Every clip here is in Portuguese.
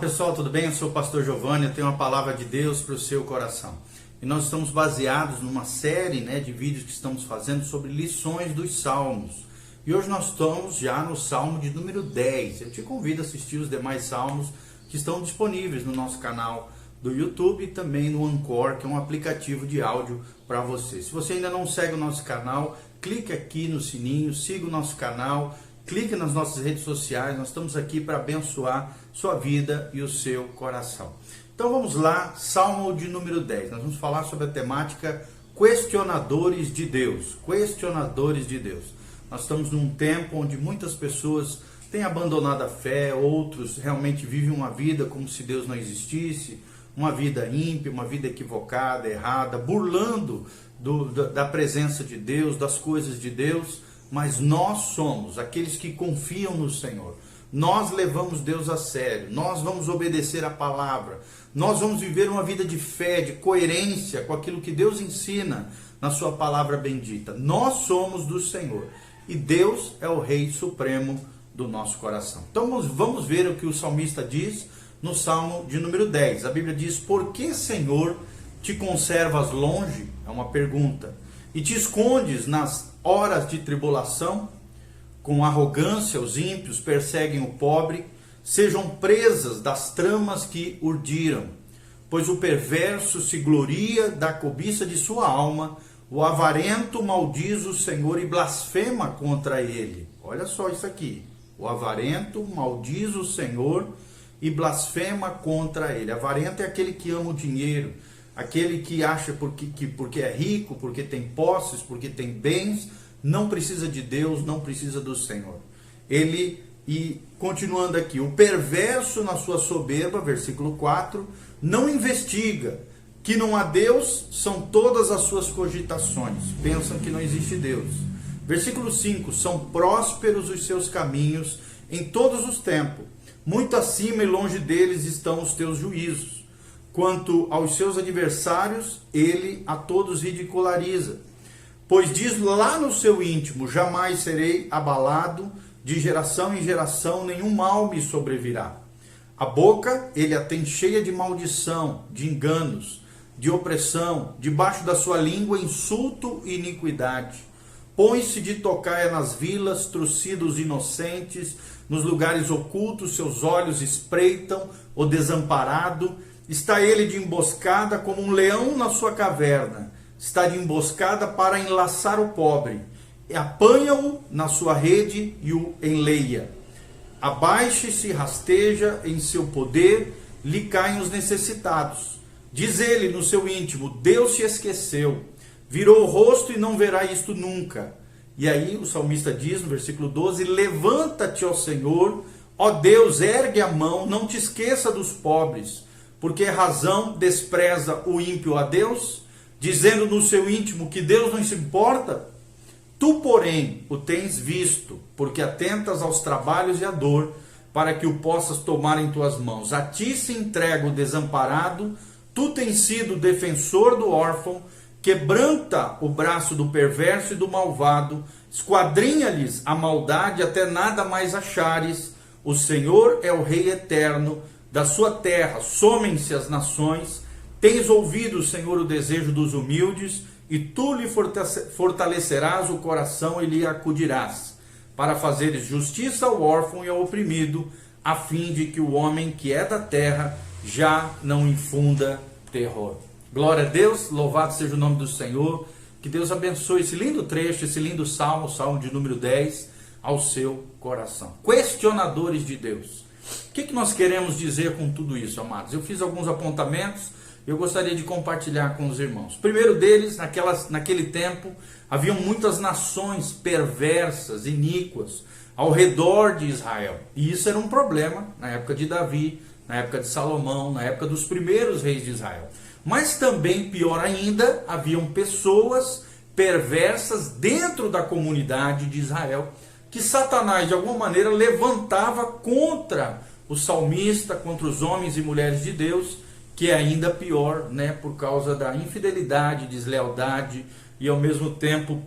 pessoal, tudo bem? Eu sou o pastor Giovanni, eu tenho uma palavra de Deus para o seu coração. E nós estamos baseados numa série de vídeos que estamos fazendo sobre lições dos Salmos. E hoje nós estamos já no Salmo de número 10. Eu te convido a assistir os demais Salmos que estão disponíveis no nosso canal do YouTube e também no Anchor, que é um aplicativo de áudio para você. Se você ainda não segue o nosso canal, clique aqui no sininho, siga o nosso canal, clique nas nossas redes sociais. Nós estamos aqui para abençoar sua vida e o seu coração. Então vamos lá, Salmo de número 10. Nós vamos falar sobre a temática questionadores de Deus. Questionadores de Deus. Nós estamos num tempo onde muitas pessoas têm abandonado a fé, outros realmente vivem uma vida como se Deus não existisse, uma vida ímpia, uma vida equivocada, errada, burlando da presença de Deus, das coisas de Deus. Mas nós somos aqueles que confiam no Senhor. Nós levamos Deus a sério. Nós vamos obedecer a palavra. Nós vamos viver uma vida de fé, de coerência com aquilo que Deus ensina na sua palavra bendita. Nós somos do Senhor. E Deus é o Rei Supremo do nosso coração. Então vamos ver o que o salmista diz no Salmo de número 10. A Bíblia diz: por que, Senhor, te conservas longe? É uma pergunta. E te escondes nas horas de tribulação? Com arrogância os ímpios perseguem o pobre, sejam presas das tramas que urdiram. Pois o perverso se gloria da cobiça de sua alma, o avarento maldiz o Senhor e blasfema contra ele. Olha só isso aqui. O avarento maldiz o Senhor e blasfema contra ele. Avarento é aquele que ama o dinheiro, aquele que acha porque é rico, porque tem posses, porque tem bens, não precisa de Deus, não precisa do Senhor. E continuando aqui, o perverso na sua soberba, versículo 4, não investiga, que não há Deus, são todas as suas cogitações, pensam que não existe Deus. Versículo 5, são prósperos os seus caminhos em todos os tempos, muito acima e longe deles estão os teus juízos. Quanto aos seus adversários, ele a todos ridiculariza. Pois diz lá no seu íntimo: jamais serei abalado, de geração em geração nenhum mal me sobrevirá. A boca ele a tem cheia de maldição, de enganos, de opressão, debaixo da sua língua insulto e iniquidade. Põe-se de tocaia nas vilas, trucida os inocentes, nos lugares ocultos seus olhos espreitam o desamparado. Está ele de emboscada como um leão na sua caverna. Está de emboscada para enlaçar o pobre. Apanha-o na sua rede e o enleia. Abaixe-se e rasteja em seu poder, lhe caem os necessitados. Diz ele no seu íntimo: Deus se esqueceu. Virou o rosto e não verá isto nunca. E aí o salmista diz no versículo 12: levanta-te, ó Senhor, ó Deus, ergue a mão, não te esqueça dos pobres. Porque razão despreza o ímpio a Deus, dizendo no seu íntimo que Deus não se importa? Tu, porém, o tens visto, porque atentas aos trabalhos e à dor, para que o possas tomar em tuas mãos. A ti se entrega o desamparado, tu tens sido defensor do órfão, quebranta o braço do perverso e do malvado, esquadrinha-lhes a maldade até nada mais achares. O Senhor é o Rei eterno, da sua terra somem-se as nações. Tens ouvido, Senhor, o desejo dos humildes, e tu lhe fortalecerás o coração e lhe acudirás, para fazeres justiça ao órfão e ao oprimido, a fim de que o homem que é da terra já não infunda terror. Glória a Deus, louvado seja o nome do Senhor. Que Deus abençoe esse lindo trecho, esse lindo salmo, salmo de número 10, ao seu coração. Questionadores de Deus. O que nós queremos dizer com tudo isso, amados? Eu fiz alguns apontamentos, eu gostaria de compartilhar com os irmãos. O primeiro deles, naquele tempo, haviam muitas nações perversas, iníquas, ao redor de Israel. E isso era um problema na época de Davi, na época de Salomão, na época dos primeiros reis de Israel. Mas também, pior ainda, haviam pessoas perversas dentro da comunidade de Israel, que Satanás, de alguma maneira, levantava contra o salmista, contra os homens e mulheres de Deus, que é ainda pior, por causa da infidelidade, deslealdade e, ao mesmo tempo,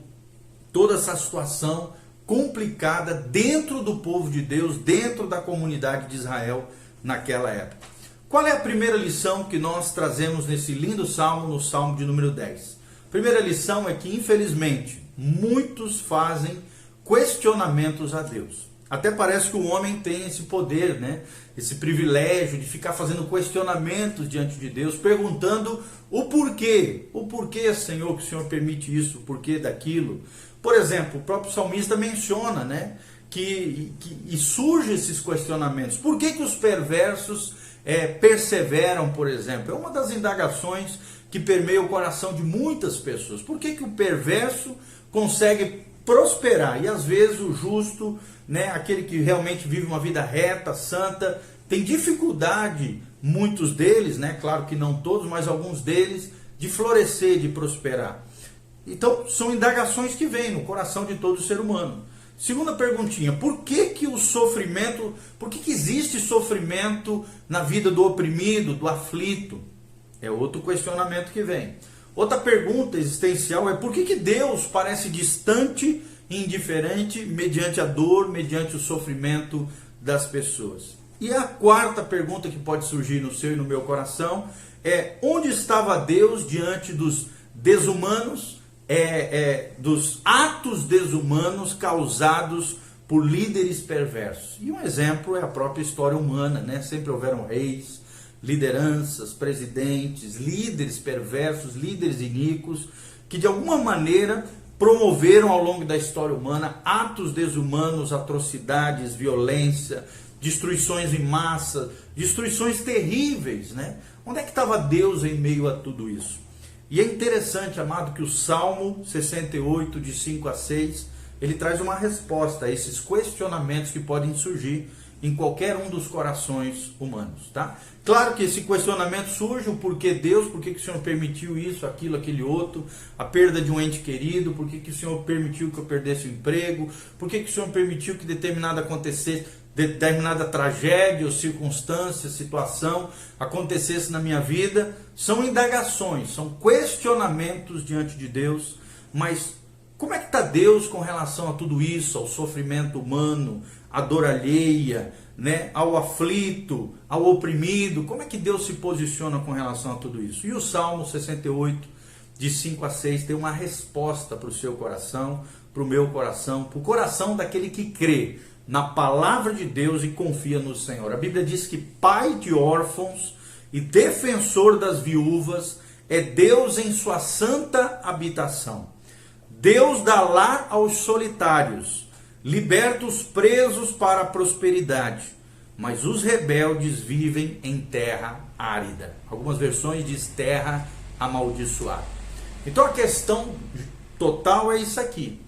toda essa situação complicada dentro do povo de Deus, dentro da comunidade de Israel, naquela época. Qual é a primeira lição que nós trazemos nesse lindo salmo, no salmo de número 10? A primeira lição é que, infelizmente, muitos fazem questionamentos a Deus. Até parece que o homem tem esse poder, né? Esse privilégio de ficar fazendo questionamentos diante de Deus, perguntando o porquê. O porquê, Senhor, que o Senhor permite isso, o porquê daquilo. Por exemplo, o próprio salmista menciona, né? Que surge esses questionamentos. Por que os perversos perseveram, por exemplo? É uma das indagações que permeia o coração de muitas pessoas. Por que o perverso consegue prosperar e às vezes o justo, né, aquele que realmente vive uma vida reta, santa, tem dificuldade, muitos deles, né, claro que não todos, mas alguns deles, de florescer, de prosperar? Então são indagações que vêm no coração de todo ser humano. Segunda perguntinha: por que o sofrimento, por que existe sofrimento na vida do oprimido, do aflito? É outro questionamento que vem. Outra pergunta existencial é: por que Deus parece distante e indiferente mediante a dor, mediante o sofrimento das pessoas? E a quarta pergunta que pode surgir no seu e no meu coração é: onde estava Deus diante dos desumanos, dos atos desumanos causados por líderes perversos? E um exemplo é a própria história humana, né? Sempre houveram reis, lideranças, presidentes, líderes perversos, líderes iníquos, que de alguma maneira promoveram ao longo da história humana atos desumanos, atrocidades, violência, destruições em massa, destruições terríveis, né? Onde é que estava Deus em meio a tudo isso? E é interessante, amado, que o Salmo 68, de 5 a 6, ele traz uma resposta a esses questionamentos que podem surgir em qualquer um dos corações humanos, tá? Claro que esse questionamento surge: o porquê Deus, por que o Senhor permitiu isso, aquilo, aquele outro, a perda de um ente querido, por que o Senhor permitiu que eu perdesse o emprego, por que o Senhor permitiu que determinada tragédia ou circunstância, situação acontecesse na minha vida. São indagações, são questionamentos diante de Deus, mas como é que está Deus com relação a tudo isso, ao sofrimento humano, à dor alheia, né, ao aflito, ao oprimido? Como é que Deus se posiciona com relação a tudo isso? E o Salmo 68, de 5 a 6, tem uma resposta para o seu coração, para o meu coração, para o coração daquele que crê na palavra de Deus e confia no Senhor. A Bíblia diz que pai de órfãos e defensor das viúvas é Deus em sua santa habitação. Deus dá lar aos solitários, liberta os presos para a prosperidade, mas os rebeldes vivem em terra árida. Algumas versões diz terra amaldiçoada. Então a questão total é isso aqui: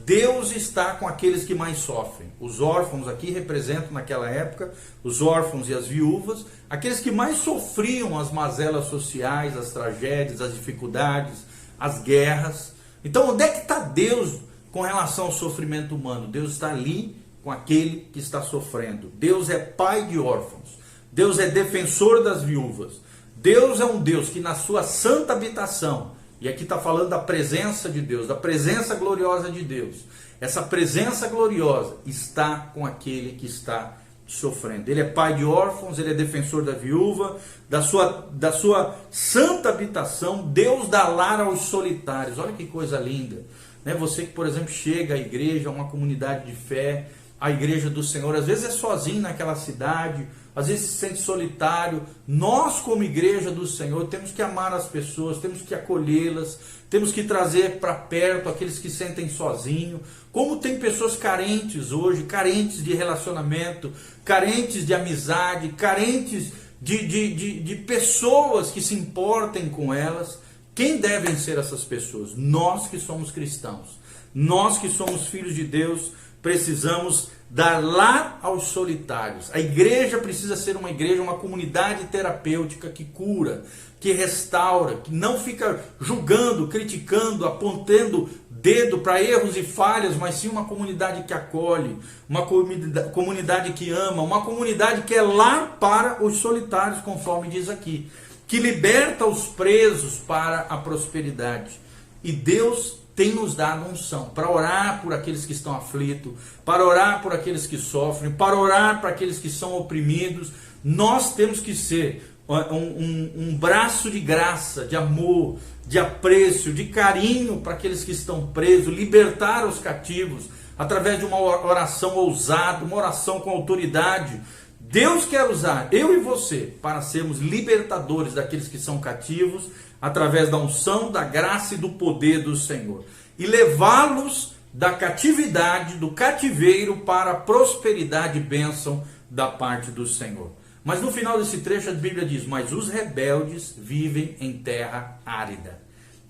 Deus está com aqueles que mais sofrem. Os órfãos aqui representam naquela época os órfãos e as viúvas, aqueles que mais sofriam as mazelas sociais, as tragédias, as dificuldades, as guerras. Então onde é que está Deus com relação ao sofrimento humano? Deus está ali com aquele que está sofrendo. Deus é pai de órfãos. Deus é defensor das viúvas. Deus é um Deus que na sua santa habitação, e aqui está falando da presença de Deus, da presença gloriosa de Deus. Essa presença gloriosa está com aquele que está sofrendo. Ele é pai de órfãos, ele é defensor da viúva, da sua santa habitação. Deus dá lar aos solitários. Olha que coisa linda, né? Você que, por exemplo, chega à igreja, a uma comunidade de fé, a igreja do Senhor, às vezes é sozinho naquela cidade, às vezes se sente solitário. Nós, como igreja do Senhor, temos que amar as pessoas, temos que acolhê-las, temos que trazer para perto aqueles que se sentem sozinhos. Como tem pessoas carentes hoje, carentes de relacionamento, carentes de amizade, carentes de pessoas que se importem com elas. Quem devem ser essas pessoas? Nós que somos cristãos, nós que somos filhos de Deus, precisamos dar lar aos solitários. A igreja precisa ser uma igreja, uma comunidade terapêutica que cura, que restaura, que não fica julgando, criticando, apontando dedo para erros e falhas, mas sim uma comunidade que acolhe, uma comunidade que ama, uma comunidade que é lar para os solitários, conforme diz aqui, que liberta os presos para a prosperidade. E Deus tem nos dado unção para orar por aqueles que estão aflitos, para orar por aqueles que sofrem, para orar para aqueles que são oprimidos, Nós temos que ser um braço de graça, de amor, de apreço, de carinho para aqueles que estão presos, libertar os cativos através de uma oração ousada, uma oração com autoridade. Deus quer usar eu e você para sermos libertadores daqueles que são cativos, através da unção, da graça e do poder do Senhor, e levá-los da catividade, do cativeiro, para a prosperidade e bênção da parte do Senhor. Mas no final desse trecho a Bíblia diz: mas os rebeldes vivem em terra árida.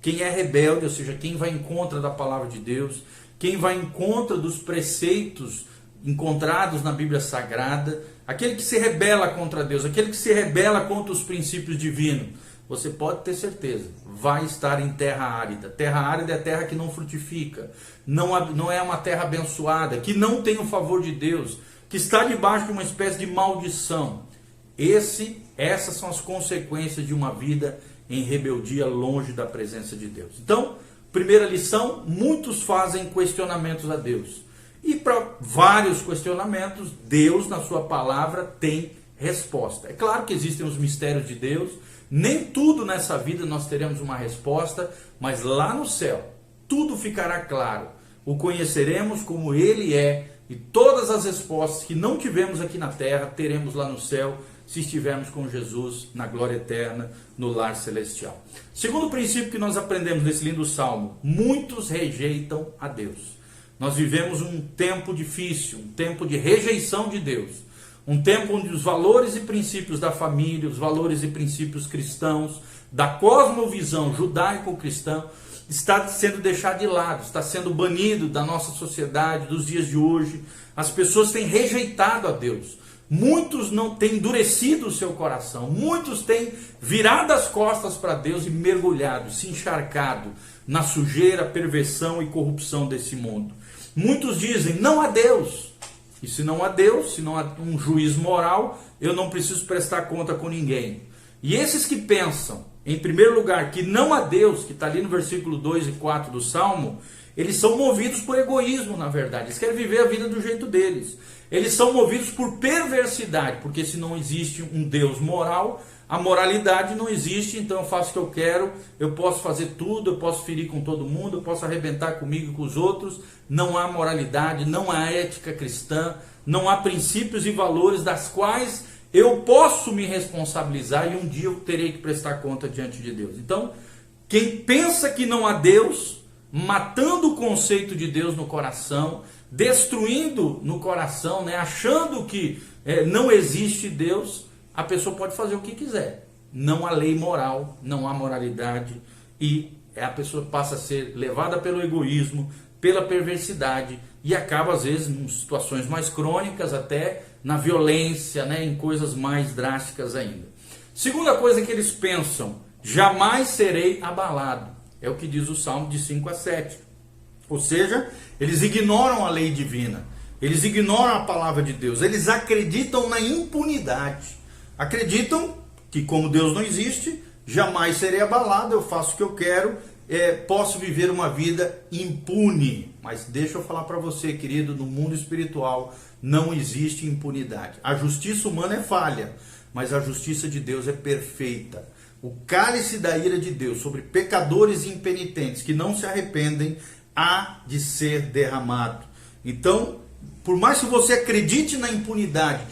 Quem é rebelde, ou seja, quem vai em contra da palavra de Deus, quem vai em contra dos preceitos encontrados na Bíblia Sagrada, aquele que se rebela contra Deus, aquele que se rebela contra os princípios divinos, você pode ter certeza, vai estar em terra árida. Terra árida é terra que não frutifica, não é uma terra abençoada, que não tem o favor de Deus, que está debaixo de uma espécie de maldição. Essas são as consequências de uma vida em rebeldia, longe da presença de Deus. Então, primeira lição: muitos fazem questionamentos a Deus. E para vários questionamentos, Deus, na sua palavra, tem resposta. É claro que existem os mistérios de Deus, nem tudo nessa vida nós teremos uma resposta, mas lá no céu, tudo ficará claro. O conheceremos como Ele é, e todas as respostas que não tivemos aqui na terra, teremos lá no céu, se estivermos com Jesus na glória eterna, no lar celestial. Segundo princípio que nós aprendemos nesse lindo salmo: muitos rejeitam a Deus. Nós vivemos um tempo difícil, um tempo de rejeição de Deus, um tempo onde os valores e princípios da família, os valores e princípios cristãos, da cosmovisão judaico-cristã, está sendo deixado de lado, está sendo banido da nossa sociedade, dos dias de hoje. As pessoas têm rejeitado a Deus. Muitos não têm endurecido o seu coração, muitos têm virado as costas para Deus e mergulhado, se encharcado na sujeira, perversão e corrupção desse mundo. Muitos dizem: não há Deus. E se não há Deus, se não há um juiz moral, eu não preciso prestar conta com ninguém. E esses que pensam, em primeiro lugar, que não há Deus, que está ali no versículo 2 e 4 do Salmo, eles são movidos por egoísmo, na verdade. Eles querem viver a vida do jeito deles. Eles são movidos por perversidade, porque se não existe um Deus moral, a moralidade não existe, então eu faço o que eu quero, eu posso fazer tudo, eu posso ferir com todo mundo, eu posso arrebentar comigo e com os outros. Não há moralidade, não há ética cristã, não há princípios e valores das quais eu posso me responsabilizar e um dia eu terei que prestar conta diante de Deus. Então, quem pensa que não há Deus, matando o conceito de Deus no coração, destruindo no coração, achando que não existe Deus, a pessoa pode fazer o que quiser. Não há lei moral, não há moralidade, e a pessoa passa a ser levada pelo egoísmo, pela perversidade, e acaba às vezes em situações mais crônicas, até na violência, em coisas mais drásticas ainda. Segunda coisa que eles pensam: jamais serei abalado. É o que diz o Salmo de 5 a 7. Ou seja, eles ignoram a lei divina, eles ignoram a palavra de Deus, eles acreditam na impunidade. Acreditam que, como Deus não existe, jamais serei abalado, eu faço o que eu quero, posso viver uma vida impune. Mas deixa eu falar para você, querido, no mundo espiritual não existe impunidade. A justiça humana é falha, mas a justiça de Deus é perfeita. O cálice da ira de Deus sobre pecadores e impenitentes que não se arrependem há de ser derramado. Então, por mais que você acredite na impunidade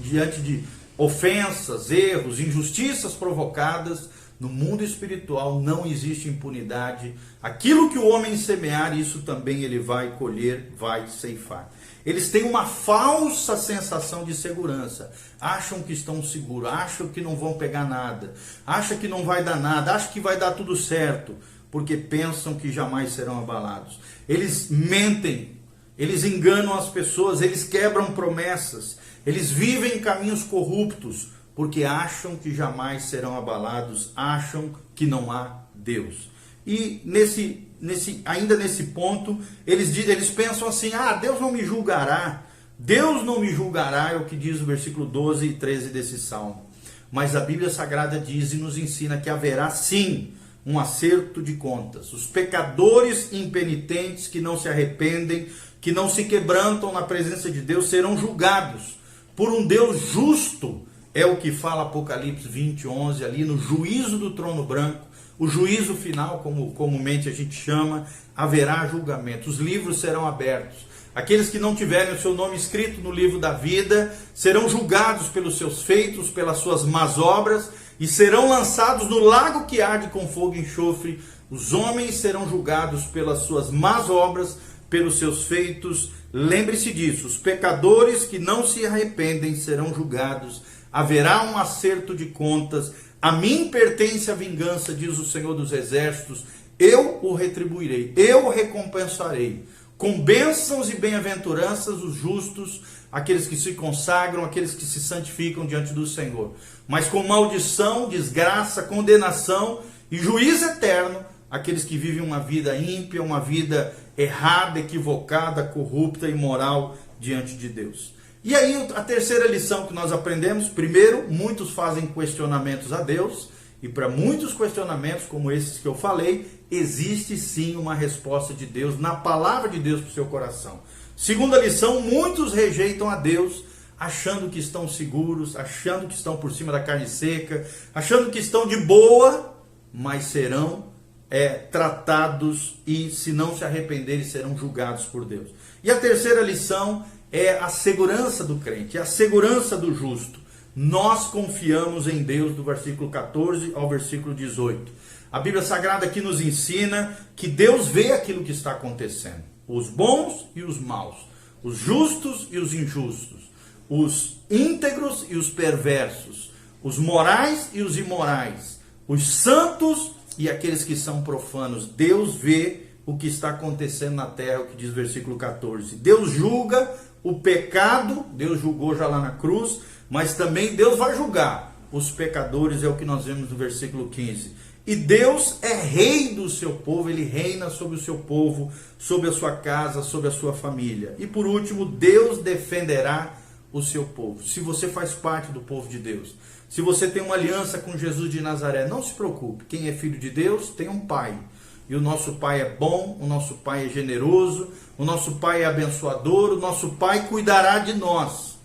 diante de ofensas, erros, injustiças provocadas, no mundo espiritual não existe impunidade. Aquilo que o homem semear, isso também ele vai colher, vai ceifar. Eles têm uma falsa sensação de segurança. Acham que estão seguros, acham que não vão pegar nada, acham que não vai dar nada, acham que vai dar tudo certo, porque pensam que jamais serão abalados. Eles mentem, eles enganam as pessoas, eles quebram promessas, eles vivem em caminhos corruptos, porque acham que jamais serão abalados, acham que não há Deus. E ainda nesse ponto, eles pensam assim: Deus não me julgará. Deus não me julgará, é o que diz o versículo 12 e 13 desse salmo. Mas a Bíblia Sagrada diz e nos ensina que haverá sim um acerto de contas. Os pecadores impenitentes que não se arrependem, que não se quebrantam na presença de Deus, serão julgados por um Deus justo é o que fala Apocalipse 20:11, ali no juízo do trono branco, o juízo final, como comumente a gente chama, haverá julgamento. Os livros serão abertos. Aqueles que não tiverem o seu nome escrito no livro da vida serão julgados pelos seus feitos, pelas suas más obras, e serão lançados no lago que arde com fogo e enxofre. Os homens serão julgados pelas suas más obras, pelos seus feitos. Lembre-se disso, os pecadores que não se arrependem serão julgados. Haverá um acerto de contas. A mim pertence a vingança, diz o Senhor dos Exércitos. Eu o retribuirei, eu o recompensarei. Com bênçãos e bem-aventuranças os justos, aqueles que se consagram, aqueles que se santificam diante do Senhor. Mas com maldição, desgraça, condenação e juízo eterno, aqueles que vivem uma vida ímpia, uma vida errada, equivocada, corrupta, imoral diante de Deus. E aí a terceira lição que nós aprendemos: primeiro, muitos fazem questionamentos a Deus, e para muitos questionamentos como esses que eu falei, existe sim uma resposta de Deus, na palavra de Deus para o seu coração. Segunda lição: muitos rejeitam a Deus, achando que estão seguros, achando que estão por cima da carne seca, achando que estão de boa, mas serão tratados e, se não se arrependerem, serão julgados por Deus. E a terceira lição é a segurança do crente, é a segurança do justo. Nós confiamos em Deus, do versículo 14 ao versículo 18. A Bíblia Sagrada aqui nos ensina que Deus vê aquilo que está acontecendo. Os bons e os maus, os justos e os injustos, os íntegros e os perversos, os morais e os imorais, os santos e aqueles que são profanos. Deus vê o que está acontecendo na terra, o que diz o versículo 14. Deus julga o pecado, Deus julgou já lá na cruz, mas também Deus vai julgar os pecadores, é o que nós vemos no versículo 15. E Deus é rei do seu povo, ele reina sobre o seu povo, sobre a sua casa, sobre a sua família. E por último, Deus defenderá o seu povo. Se você faz parte do povo de Deus, se você tem uma aliança com Jesus de Nazaré, não se preocupe. Quem é filho de Deus tem um pai. E o nosso pai é bom, o nosso pai é generoso, o nosso pai é abençoador, o nosso pai cuidará de nós.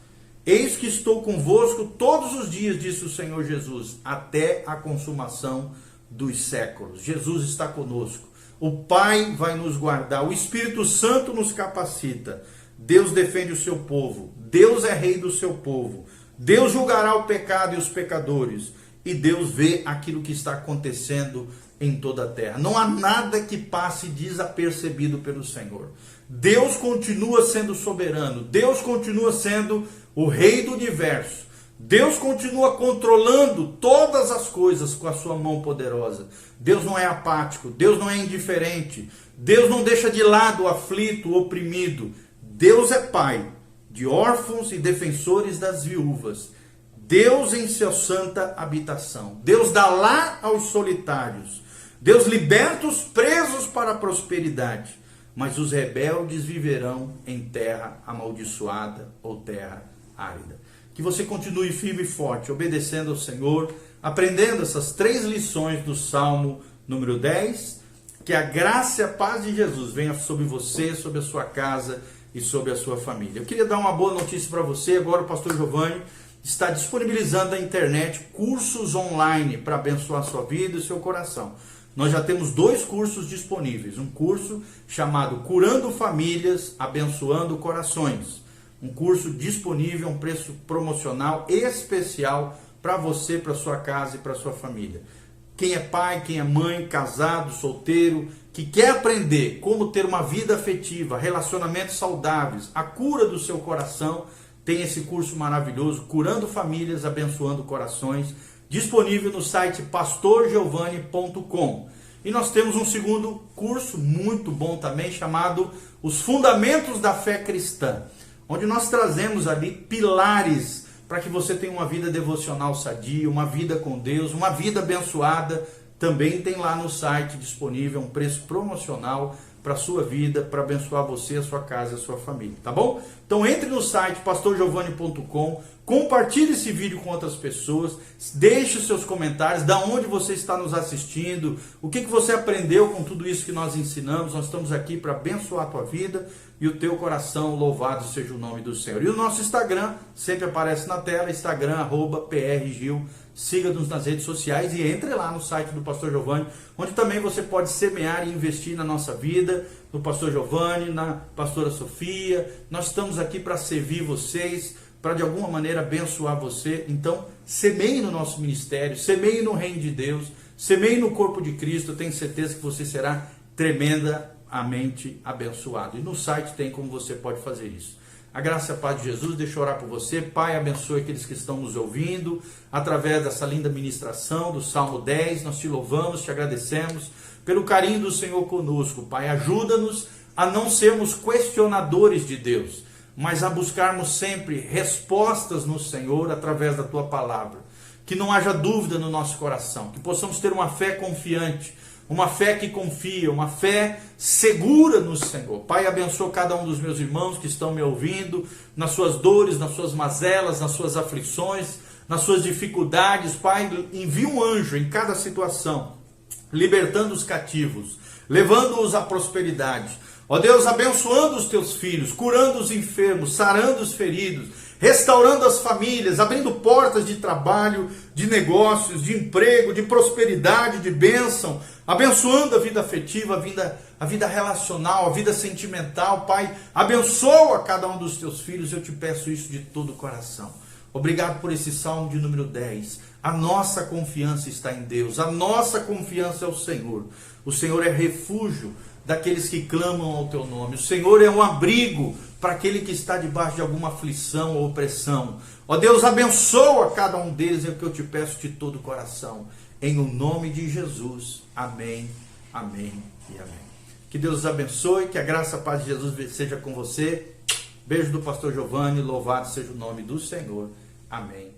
Eis que estou convosco todos os dias, disse o Senhor Jesus, até a consumação dos séculos. Jesus está conosco. O Pai vai nos guardar. O Espírito Santo nos capacita. Deus defende o seu povo. Deus é rei do seu povo. Deus julgará o pecado e os pecadores. E Deus vê aquilo que está acontecendo em toda a terra. Não há nada que passe desapercebido pelo Senhor. Deus continua sendo soberano. Deus continua sendo o rei do universo. Deus continua controlando todas as coisas com a sua mão poderosa. Deus não é apático, Deus não é indiferente, Deus não deixa de lado o aflito, o oprimido. Deus é pai de órfãos e defensores das viúvas. Deus em sua santa habitação. Deus dá lar aos solitários. Deus liberta os presos para a prosperidade. Mas os rebeldes viverão em terra amaldiçoada ou terra árida. Que você continue firme e forte, obedecendo ao Senhor, aprendendo essas 3 lições do Salmo número 10. Que a graça e a paz de Jesus venha sobre você, sobre a sua casa e sobre a sua família. Eu queria dar uma boa notícia para você. Agora o pastor Giovanni está disponibilizando na internet cursos online para abençoar a sua vida e o seu coração. Nós já temos 2 cursos disponíveis. Um curso chamado Curando Famílias, Abençoando Corações. Um curso disponível a um preço promocional especial para você, para sua casa e para sua família. Quem é pai, quem é mãe, casado, solteiro, que quer aprender como ter uma vida afetiva, relacionamentos saudáveis, a cura do seu coração, tem esse curso maravilhoso, Curando Famílias, Abençoando Corações, disponível no site pastorgiovanni.com. E nós temos um segundo curso muito bom também, chamado Os Fundamentos da Fé Cristã, onde nós trazemos ali pilares para que você tenha uma vida devocional sadia, uma vida com Deus, uma vida abençoada. Também tem lá no site disponível um preço promocional para a sua vida, para abençoar você, a sua casa, a sua família, tá bom? Então entre no site pastorgiovanni.com, compartilhe esse vídeo com outras pessoas, deixe os seus comentários, da onde você está nos assistindo, o que você aprendeu com tudo isso que nós ensinamos. Nós estamos aqui para abençoar a tua vida e o teu coração. Louvado seja o nome do Senhor. E o nosso Instagram sempre aparece na tela, Instagram @PRGil. Siga-nos nas redes sociais e entre lá no site do Pastor Giovanni, onde também você pode semear e investir na nossa vida, no Pastor Giovanni, na Pastora Sofia. Nós estamos aqui para servir vocês, para de alguma maneira abençoar você. Então, semeie no nosso ministério, semeie no reino de Deus, semeie no corpo de Cristo. Eu tenho certeza que você será tremendamente abençoado. E no site tem como você pode fazer isso. A graça e a paz de Jesus, deixa eu orar por você. Pai, abençoe aqueles que estão nos ouvindo, através dessa linda ministração do Salmo 10, nós te louvamos, te agradecemos, pelo carinho do Senhor conosco. Pai, ajuda-nos a não sermos questionadores de Deus, mas a buscarmos sempre respostas no Senhor, através da tua palavra. Que não haja dúvida no nosso coração, que possamos ter uma fé confiante, uma fé que confia, uma fé segura no Senhor. Pai, abençoa cada um dos meus irmãos que estão me ouvindo, nas suas dores, nas suas mazelas, nas suas aflições, nas suas dificuldades. Pai, envia um anjo em cada situação, libertando os cativos, levando-os à prosperidade. Ó Deus, abençoando os teus filhos, curando os enfermos, sarando os feridos, restaurando as famílias, abrindo portas de trabalho, de negócios, de emprego, de prosperidade, de bênção, abençoando a vida afetiva, a vida relacional, a vida sentimental. Pai, abençoa cada um dos teus filhos, eu te peço isso de todo o coração. Obrigado por esse Salmo de número 10. A nossa confiança está em Deus, a nossa confiança é o Senhor. O Senhor é refúgio daqueles que clamam ao teu nome. O Senhor é um abrigo para aquele que está debaixo de alguma aflição ou opressão. Ó Deus, abençoa cada um deles, é o que eu te peço de todo o coração. Em o nome de Jesus. Amém, amém e amém. Que Deus os abençoe, que a graça e a paz de Jesus seja com você. Beijo do Pastor Giovanni, louvado seja o nome do Senhor. Amém.